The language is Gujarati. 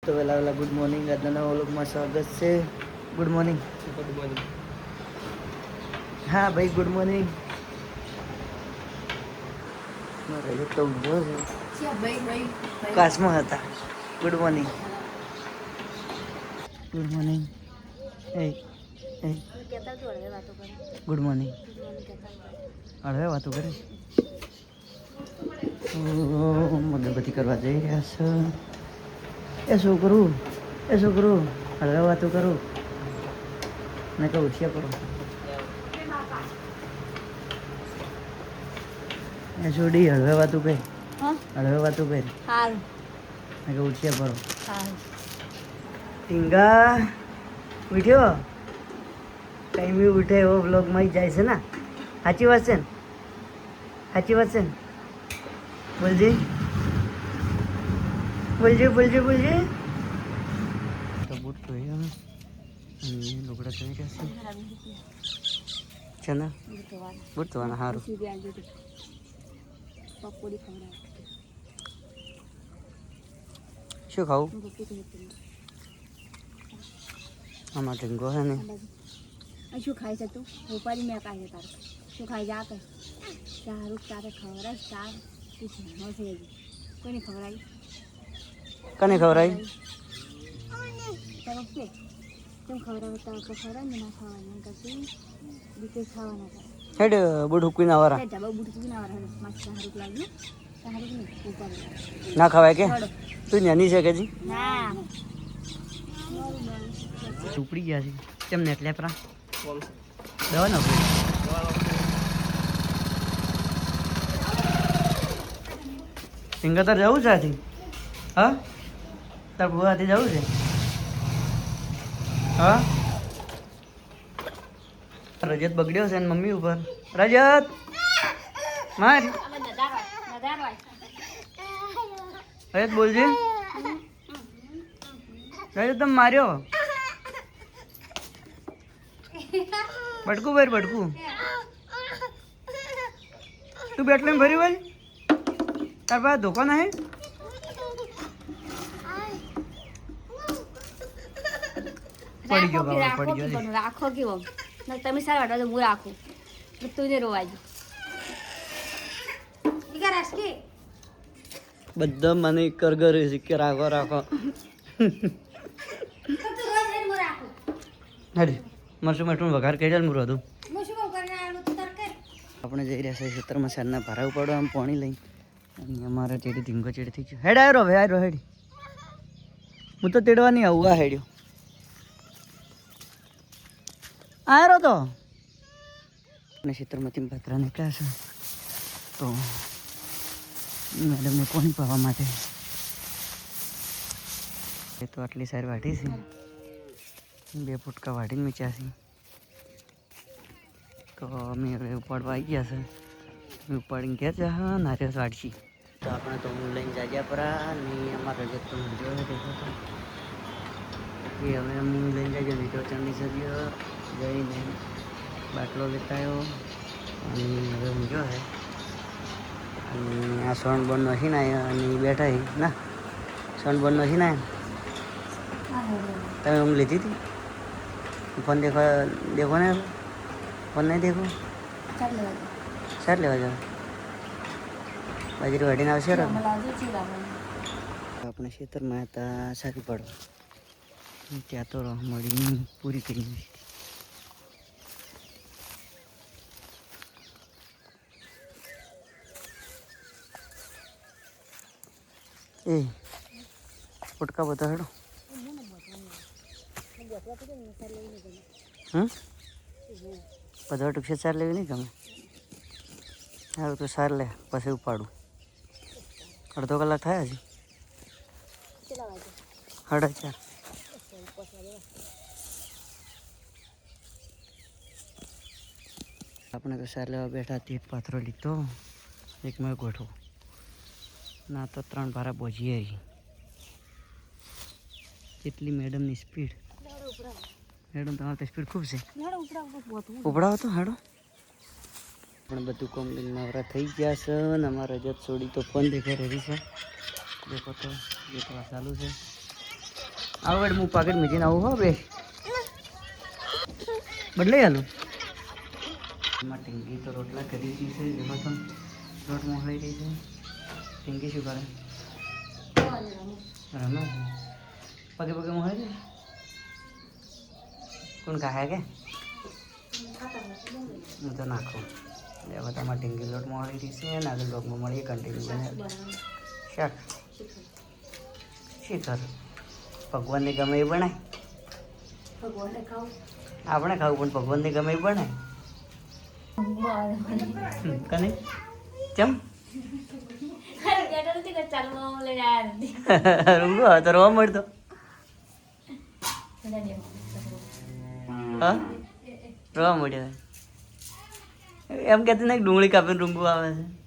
તો વેલા ગુડ મોર્નિંગ. આજના નવા વ્લોગમાં સ્વાગત છે. Good morning. Good morning. હા ભાઈ, ગુડ મોર્નિંગ. મારે તો ઊંઘો છે, કાશમાં હતા. Good morning. Good morning. એ ગુડ મોર્નિંગ. હળવે વાતો કરે. મગરબત્તી કરવા જઈ રહ્યા છે. એ શું કરું, હળવે વાતો કરું ને કહું ઉઠ્યા કરો. એ છોડી હળવે વાતું કઈ, હળવે વાતું કઈ ને કહું ઉઠ્યા કરો. ટીંગા ઉઠ્યો, કઈ બી ઉઠે એવો બ્લોગમાં જાય છે ને. સાચી વાત છે ને? સાચી વાત છે ને? બોલજે બોલજે બોલજે બોલજે. તો બૂટ ધોઈ અને લુગડા ધોઈ રહ્યા છે ને. બૂટ ધોવાના સારું. શું ખાવું? આમાં ઢીંગો છે ને. શું ખાય છે તું? ઉપાડી મેં કાઢે તારે શું ખાઈ જા કર. સારું તારે ખવડાય ચાર હશે કોઈને ખવડાવી? કને ખવડાવી? તારે કે કેમ ખવડાવે? તારે તો ખવડાવે ને ના ખાવાનું કરતી બીકે ખાવાના તારે. હેડ બૂટ હુકવીને આવરા. ઢાબા બૂટ ચૂકીને આવરા હેડ માછ સારું લાગ્યું સારું નહીં ઉપાડી ના ખવાય કે તું નાની છે કે જી? ના ઉપડી ગયા છે કેમ ને એટલે પરા દવા ના સિંગાતર જવું છે આથી? હા તાર ભૂવાથી જવું છે? હા રજત બગડ્યો છે ને મમ્મી ઉપર. રજત માર રજત બોલજે. રજત તમે માર્યો. બટકું ભાઈ બટકું તું બેટલે ભર્યું ભાઈ તાર પાસે ધોકો નહીં? પડી ગયો બાબા પડી ગયો. રાખો કેવો તમે સારા વાટવા તો હું રાખું તું ને રોવાજો બધા મને કરગરે છે કે રાખો રાખો. હડી મરચું મરચું વઘાર કરી ચાલ મુરો હતું. આપણે જઈ રહ્યા છીએ ખેતરમાં સાંજના ભારા ઉપાડવા આમ પાણી લઈ અને અમારા ચેડી ધીંગો ચેડી થઈ ગયો. હેડ આવ્યો હવે આવ્યો હેડી. હું તો તેડવા નહીં આવું. આ હેડ્યો આવ્યો તો અને ખેતરમાંથી ભાતરા નીકળ્યા છે તો મેડમને પાણી પાવા માટે. એ તો આટલી સારી વાટી છે, 2 ફૂટકા વાટીને મીચ્યા છે. તો અમે હવે ઉપાડવા આવી ગયા છે. અમે ઉપાડીને ગયા છે. હા નારિયેળ વાટશી તો આપણે તો હું લઈને જાજ્યા પરા ને અમારા રજત તો જો દેખો તો એ હવે હું લઈને જાજો નહીં તો ચાંદી સબ્યો જઈને બાટલો લેતા આવ્યો અને હવે હું જો હે અને આ સોન બોન નથી ને અને બેઠા ના સોન બોન નથી ને. તમે ઊંઘ લીધી હતી? ફોન દેખો દેખો ને. ફોન નહીં દેખો. સાર લેવા જાવ બાજરી વાટીને આવશે. આપણે ખેતરમાં હતા સારી પડવા ત્યાં તો મળી પૂરી કરી દીધી. એ ફોટકા બધા હેડો. બધા ટૂંક સાર લેવી નહીં ગમે. સારું તો સાર લે પછી ઉપાડું. અડધો કલાક થયા છે. 4:30. આપણે તો સાર લેવા બેઠા હતી. એક પાથરો લીધો, એક મેં ગોઠવો ના તો 3 ભારા બોજીએ. કેટલી મેડમની સ્પીડ. મેડમ તમારી તો સ્પીડ ખૂબ છે. ઉપડાવો તો હાડો. પણ બધું કોમ લઈને નવરા થઈ ગયા છે અને અમારા રજત છોડી તો ફોન દેખાઈ રહી છે. દેખો તો દેખવા ચાલુ છે. આવડ હું પાકેટ મીજીને આવું હો બે બદલાઈ હાલું એમાં ટીંકી તો રોટલા કરી રહી છે એમાં તો રોટ મોકલાઈ રહી છે ટીંકી શું કરે રમે પગે પગે મોકલાઈ રહી કોણ ખાય કે હું તો નાખું એ બધામાં ટીંકી લોટ મોકલાઈ રહી છે અને આગળ બ્લોગમાં મળીએ કન્ટિન્યુ બને શાક શીખર ભગવાનને ગમે એ બનાય આપણે ખાવું પણ ભગવાનને ગમે એ બનાય કને ચમ રૂંગો તો રોવા મળતો હા રોવા મળ્યો એમ કહેતી ને ડુંગળી કાપીને રૂંગું આવે છે